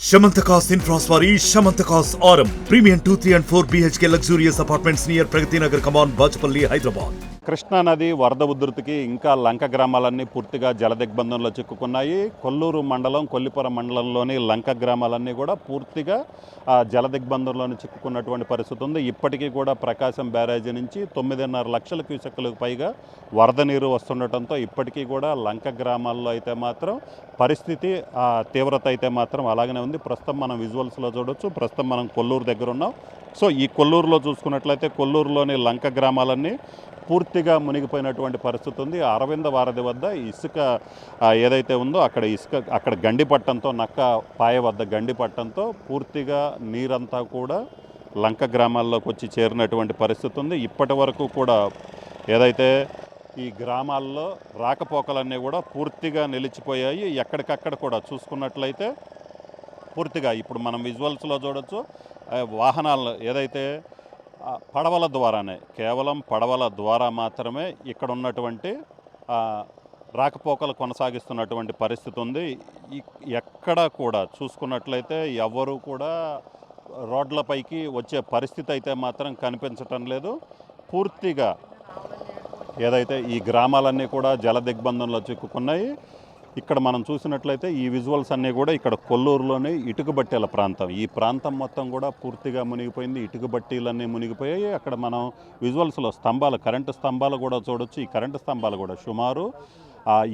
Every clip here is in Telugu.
Shamantakas Infraswari, Shamantakas Aurum. Premium 2, 3 and 4 BHK luxurious apartments near Pragati Nagar, Kaman, Bachapalli, Hyderabad. Krishna నది వరద ఉధృతికి ఇంకా లంక గ్రామాలన్నీ పూర్తిగా జలదిగ్బంధంలో చిక్కుకున్నాయి. కొల్లూరు మండలం, కొల్లిపురం మండలంలోని లంక గ్రామాలన్నీ కూడా పూర్తిగా జలదిగ్బంధంలోని చిక్కుకున్నటువంటి పరిస్థితి ఉంది. ఇప్పటికీ కూడా ప్రకాశం బ్యారేజీ నుంచి 9.5 లక్షల క్యూసెక్కులకు పైగా వరద నీరు వస్తుండటంతో ఇప్పటికీ కూడా లంక గ్రామాల్లో అయితే మాత్రం పరిస్థితి తీవ్రత అయితే మాత్రం అలాగనే ఉంది. ప్రస్తుతం మనం విజువల్స్లో చూడొచ్చు. ప్రస్తుతం మనం కొల్లూరు దగ్గర ఉన్నాం. సో ఈ కొల్లూరులో చూసుకున్నట్లయితే కొల్లూరులోని లంక గ్రామాలన్నీ పూర్తిగా మునిగిపోయినటువంటి పరిస్థితి ఉంది. అరవింద వారధి వద్ద ఇసుక ఏదైతే ఉందో అక్కడ గండి పట్టడంతో, నక్క పాయ వద్ద గండి పట్టడంతో పూర్తిగా నీరంతా కూడా లంక గ్రామాల్లోకి వచ్చి చేరినటువంటి పరిస్థితి ఉంది. ఇప్పటి వరకు కూడా ఏదైతే ఈ గ్రామాల్లో రాకపోకలన్నీ కూడా పూర్తిగా నిలిచిపోయాయి. ఎక్కడికక్కడ కూడా చూసుకున్నట్లయితే పూర్తిగా ఇప్పుడు మనం విజువల్స్లో చూడొచ్చు. వాహనాలు ఏదైతే పడవల ద్వారానే, కేవలం పడవల ద్వారా మాత్రమే ఇక్కడ ఉన్నటువంటి రాకపోకలు కొనసాగిస్తున్నటువంటి పరిస్థితి ఉంది. ఎక్కడ కూడా చూసుకున్నట్లయితే ఎవరు కూడా రోడ్లపైకి వచ్చే పరిస్థితి అయితే మాత్రం కనిపించటం లేదు. పూర్తిగా ఏదైతే ఈ గ్రామాలన్నీ కూడా జల దిగ్బంధంలో చిక్కుకున్నాయి. ఇక్కడ మనం చూసినట్లయితే ఈ విజువల్స్ అన్నీ కూడా ఇక్కడ కొల్లూరులోని ఇటుకబట్టీల ప్రాంతం. ఈ ప్రాంతం మొత్తం కూడా పూర్తిగా మునిగిపోయింది. ఇటుకబట్టీలన్నీ మునిగిపోయాయి. అక్కడ మనం విజువల్స్లో స్తంభాలు, కరెంటు స్తంభాలు కూడా చూడొచ్చు. ఈ కరెంటు స్తంభాలు కూడా సుమారు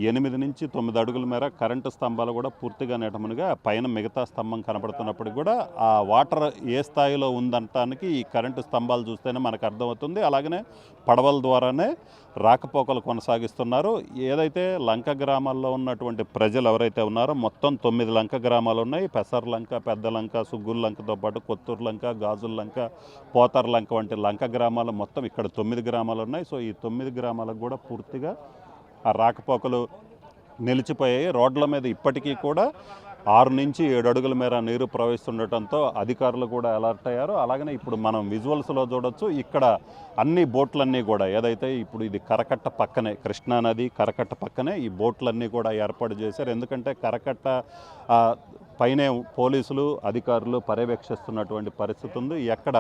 8 నుంచి 9 అడుగుల మేర కరెంటు స్తంభాలు కూడా పూర్తిగా నీటమునిగా, పైన మిగతా స్తంభం కనపడుతున్నప్పటికీ కూడా ఆ వాటర్ ఏ స్థాయిలో ఉందంటానికి ఈ కరెంటు స్తంభాలు చూస్తేనే మనకు అర్థమవుతుంది. అలాగనే పడవల ద్వారానే రాకపోకలు కొనసాగిస్తున్నారు. ఏదైతే లంక గ్రామాల్లో ఉన్నటువంటి ప్రజలు ఎవరైతే ఉన్నారో మొత్తం 9 లంక గ్రామాలు ఉన్నాయి. పెసర్ లంక, పెద్ద లంక, సుగ్గుల లంకతో పాటు కొత్తూరు లంక, గాజుల లంక, పోతర్ లంక వంటి లంక గ్రామాలు మొత్తం ఇక్కడ 9 గ్రామాలు ఉన్నాయి. సో ఈ 9 గ్రామాలకు కూడా పూర్తిగా ఆ రాకపోకలు నిలిచిపోయాయి. రోడ్ల మీద ఇప్పటికీ కూడా 6 నుంచి 7 అడుగుల మేర నీరు ప్రవహిస్తుండటంతో అధికారులు కూడా అలర్ట్ అయ్యారు. అలాగనే ఇప్పుడు మనం విజువల్స్లో చూడొచ్చు. ఇక్కడ అన్ని బోట్లన్నీ కూడా ఏదైతే ఇప్పుడు ఇది కరకట్ట పక్కనే, కృష్ణానది కరకట్ట పక్కనే ఈ బోట్లన్నీ కూడా ఏర్పాటు చేశారు. ఎందుకంటే కరకట్ట పైనే పోలీసులు, అధికారులు పర్యవేక్షిస్తున్నటువంటి పరిస్థితి ఉంది. ఎక్కడ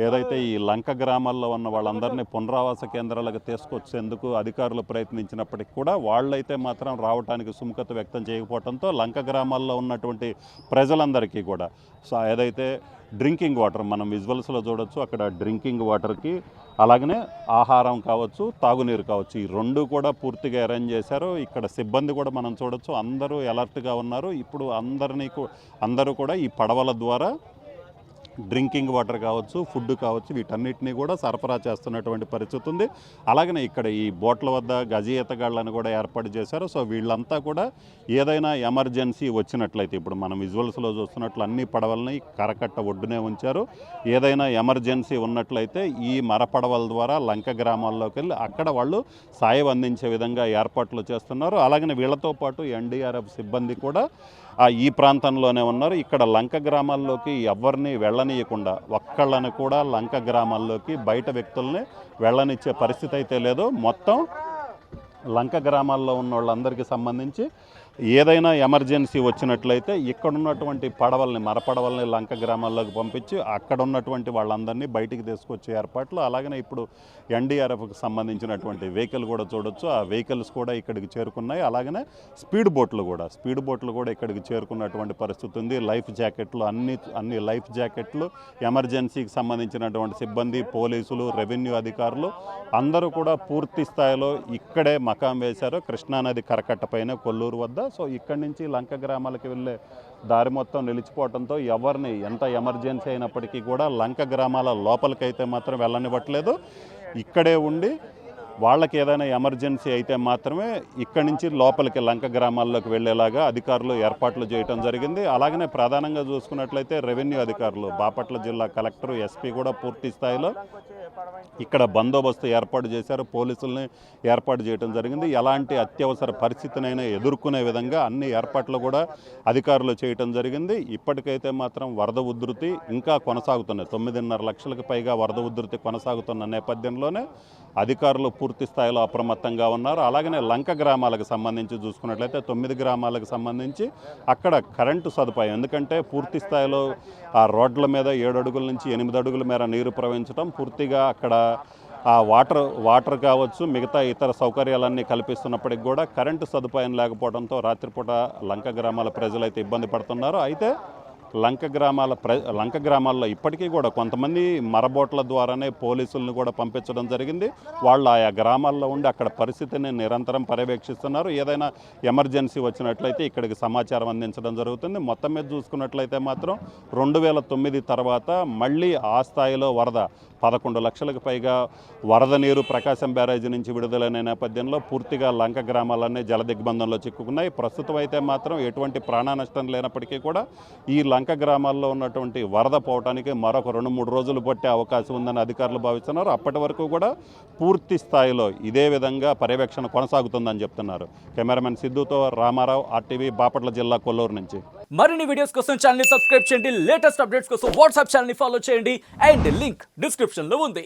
ఏదైతే ఈ లంక గ్రామాల్లో ఉన్న వాళ్ళందరినీ పునరావాస కేంద్రాలకు తీసుకొచ్చేందుకు అధికారులు ప్రయత్నించినప్పటికీ కూడా వాళ్ళైతే మాత్రం రావడానికి సుముఖత వ్యక్తం చేయకపోవడంతో లంక గ్రామాల్లో ఉన్నటువంటి ప్రజలందరికీ కూడా ఏదైతే డ్రింకింగ్ వాటర్ మనం విజువల్స్లో చూడొచ్చు. అక్కడ డ్రింకింగ్ వాటర్కి అలాగనే ఆహారం కావచ్చు, తాగునీరు కావచ్చు, ఈ రెండు కూడా పూర్తిగా అరేంజ్ చేశారు. ఇక్కడ సిబ్బంది కూడా మనం చూడొచ్చు. అందరూ అలర్ట్గా ఉన్నారు. ఇప్పుడు అందరూ కూడా ఈ పడవల ద్వారా డ్రింకింగ్ వాటర్ కావచ్చు, ఫుడ్ కావచ్చు, వీటన్నిటినీ కూడా సరఫరా చేస్తున్నటువంటి పరిస్థితి ఉంది. అలాగనే ఇక్కడ ఈ బోట్ల వద్ద గజ ఈతగాళ్ళని కూడా ఏర్పాటు చేశారు. సో వీళ్ళంతా కూడా ఏదైనా ఎమర్జెన్సీ వచ్చినట్లయితే ఇప్పుడు మనం విజువల్స్లో చూస్తున్నట్లు అన్ని పడవలని కరకట్ట ఒడ్డునే ఉంచారు. ఏదైనా ఎమర్జెన్సీ ఉన్నట్లయితే ఈ మరపడవల ద్వారా లంక గ్రామాల్లోకి వెళ్ళి అక్కడ వాళ్ళు సాయం అందించే విధంగా ఏర్పాట్లు చేస్తున్నారు. అలాగనే వీళ్ళతో పాటు ఎన్డీఆర్ఎఫ్ సిబ్బంది కూడా ఈ ప్రాంతంలోనే ఉన్నారు. ఇక్కడ లంక గ్రామాల్లోకి ఎవరిని వెళ్ళనీయకుండా ఒక్కళ్ళని కూడా లంక గ్రామాల్లోకి బయట వ్యక్తుల్ని వెళ్ళనిచ్చే పరిస్థితి అయితే లేదు. మొత్తం లంక గ్రామాల్లో ఉన్న వాళ్ళందరికీ సంబంధించి ఏదైనా ఎమర్జెన్సీ వచ్చినట్లయితే ఇక్కడున్నటువంటి పడవల్ని, మరపడవల్ని లంక గ్రామాల్లోకి పంపించి అక్కడ ఉన్నటువంటి వాళ్ళందరినీ బయటికి తీసుకొచ్చే ఏర్పాట్లు. అలాగనే ఇప్పుడు ఎన్డీఆర్ఎఫ్కి సంబంధించినటువంటి వెహికల్ కూడా చూడొచ్చు. ఆ వెహికల్స్ కూడా ఇక్కడికి చేరుకున్నాయి. అలాగనే స్పీడ్ బోట్లు కూడా ఇక్కడికి చేరుకున్నటువంటి పరిస్థితి ఉంది. లైఫ్ జాకెట్లు, అన్ని లైఫ్ జాకెట్లు, ఎమర్జెన్సీకి సంబంధించినటువంటి సిబ్బంది, పోలీసులు, రెవెన్యూ అధికారులు అందరూ కూడా పూర్తి స్థాయిలో ఇక్కడే మకాం వేశారు. కృష్ణానది కరకట్ట పైన కొల్లూరు వద్ద. సో ఇక్కడి నుంచి లంక గ్రామాలకు వెళ్ళే దారి మొత్తం నిలిచిపోవడంతో ఎవరిని ఎంత ఎమర్జెన్సీ అయినప్పటికీ కూడా లంక గ్రామాల లోపలికైతే మాత్రం వెళ్ళనివ్వట్లేదు. ఇక్కడే ఉండి వాళ్ళకి ఏదైనా ఎమర్జెన్సీ అయితే మాత్రమే ఇక్కడి నుంచి లోపలికి లంక గ్రామాల్లోకి వెళ్ళేలాగా అధికారులు ఏర్పాట్లు చేయడం జరిగింది. అలాగనే ప్రధానంగా చూసుకున్నట్లయితే రెవెన్యూ అధికారులు, బాపట్ల జిల్లా కలెక్టర్, ఎస్పీ కూడా పూర్తి స్థాయిలో ఇక్కడ బందోబస్తు ఏర్పాటు చేశారు, పోలీసుల్ని ఏర్పాటు చేయడం జరిగింది. ఎలాంటి అత్యవసర పరిస్థితినైనా ఎదుర్కొనే విధంగా అన్ని ఏర్పాట్లు కూడా అధికారులు చేయటం జరిగింది. ఇప్పటికైతే మాత్రం వరద ఉధృతి ఇంకా కొనసాగుతున్నాయి. 9.5 లక్షలకు పైగా వరద ఉధృతి కొనసాగుతున్న నేపథ్యంలోనే అధికారులు పూర్తి స్థాయిలో అప్రమత్తంగా ఉన్నారు. అలాగనే లంక గ్రామాలకు సంబంధించి చూసుకున్నట్లయితే 9 గ్రామాలకు సంబంధించి అక్కడ కరెంటు సదుపాయం, ఎందుకంటే పూర్తి స్థాయిలో ఆ రోడ్ల మీద 7 అడుగుల నుంచి 8 అడుగుల మేర నీరు ప్రవహించడం, పూర్తిగా అక్కడ ఆ వాటర్ కావచ్చు, మిగతా ఇతర సౌకర్యాలన్నీ కల్పిస్తున్నప్పటికి కూడా కరెంటు సదుపాయం లేకపోవడంతో రాత్రిపూట లంక గ్రామాల ప్రజలైతే ఇబ్బంది పడుతున్నారు. అయితే లంక గ్రామాల్లో ఇప్పటికీ కూడా కొంతమంది మరబోట్ల ద్వారానే పోలీసులను కూడా పంపించడం జరిగింది. వాళ్ళు ఆయా గ్రామాల్లో ఉండి అక్కడ పరిస్థితిని నిరంతరం పర్యవేక్షిస్తున్నారు. ఏదైనా ఎమర్జెన్సీ వచ్చినట్లయితే ఇక్కడికి సమాచారం అందించడం జరుగుతుంది. మొత్తం మీద చూసుకున్నట్లయితే మాత్రం 2009 తర్వాత మళ్ళీ ఆ స్థాయిలో వరద 11 లక్షలకు పైగా వరద నీరు ప్రకాశం బ్యారేజీ నుంచి విడుదలైన నేపథ్యంలో పూర్తిగా లంక గ్రామాలన్నీ జలదిగ్బంధంలో చిక్కుకున్నాయి. ప్రస్తుతం అయితే మాత్రం ఎటువంటి ప్రాణ నష్టం లేనప్పటికీ కూడా ఈ లంక గ్రామాల్లో ఉన్నటువంటి వరద పోవటానికి మరొక 2-3 రోజులు పట్టే అవకాశం ఉందని అధికారులు భావిస్తున్నారు. అప్పటి వరకు కూడా పూర్తి స్థాయిలో ఇదే విధంగా పర్యవేక్షణ కొనసాగుతుందని చెప్తున్నారు. కెమెరామెన్ సిద్ధుతో రామారావు, RTV, బాపట్ల జిల్లా, కొల్లూరు నుంచి. మరిన్ని వీడియోస్ కోసం ఛానల్ ని సబ్స్క్రైబ్ చేయండి, లేటెస్ట్ అప్డేట్స్ కోసం వాట్సాప్ ఛానల్ ని ఫాలో చేయండి అండ్ లింక్ డిస్క్రిప్షన్ లో ఉంది.